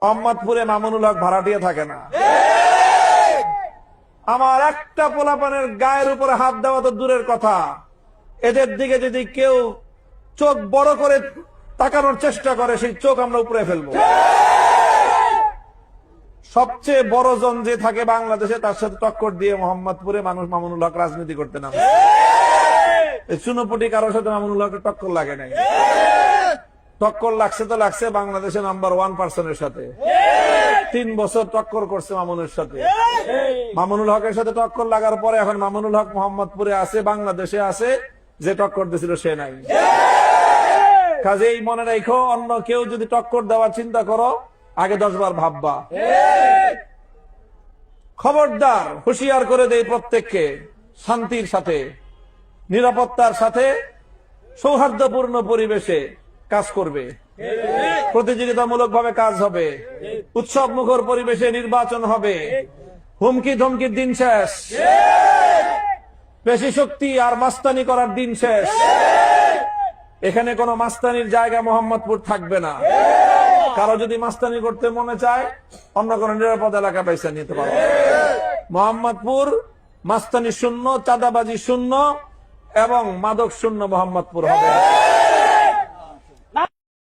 মোহাম্মদপুরে মামুনুল হক ভাড়াটিয়া থাকে না। আমার একটা পোলাপানের গায়ের উপরে হাত দেওয়া তো দূরের কথা, এদের দিকে যদি কেউ চোখ বড় করে তাকানোর চেষ্টা করে সেই চোখ আমরা উপরে ফেলবো। সবচেয়ে বড় জন যে থাকে বাংলাদেশে তার সাথে টক্কর দিয়ে মোহাম্মদপুরে মানুষ মামুনুল হক রাজনীতি করতে নামে। চুনোপুটি কারোর সাথে মামুনুল হকের টক্কর লাগে নাই। টক্কর লাগছে তো লাগছে বাংলাদেশের নাম্বার 1 পার্সনের সাথে। 3 বছর টক্কর করছে মামুনের সাথে। মামুনুল হকের সাথে টক্কর লাগার পরে এখন মামুনুল হক মোহাম্মদপুরে আছে, বাংলাদেশে আছে, যে টক্কর দিয়েছিল সে নাই। কাজেই মনে রাখো, অন্য কেউ যদি টক্কর দেওয়ার চিন্তা করো আগে 10 বার ভাববা। খবরদার, হুঁশিয়ার করে দেই প্রত্যেককে, শান্তির সাথে, নিরাপত্তার সাথে, সৌহার্দ্যপূর্ণ পরিবেশে কাজ করবে, প্রতিযোগিতামূলক ভাবে কাজ হবে, উৎসব মুখর পরিবেশে নির্বাচন হবে। হুমকি ধমকির দিন শেষ, পেশি শক্তি আর মাস্তানি করার দিন শেষ। এখানে কোনো মাস্তানির জায়গা মোহাম্মদপুর থাকবে না। কারো যদি মাস্তানি করতে মনে চায় অন্য কোনো নিরাপদ এলাকা পয়সা নিতে পারো। মোহাম্মদপুর মাস্তানি শূন্য, চাঁদাবাজি শূন্য এবং মাদক শূন্য মোহাম্মদপুর হবে।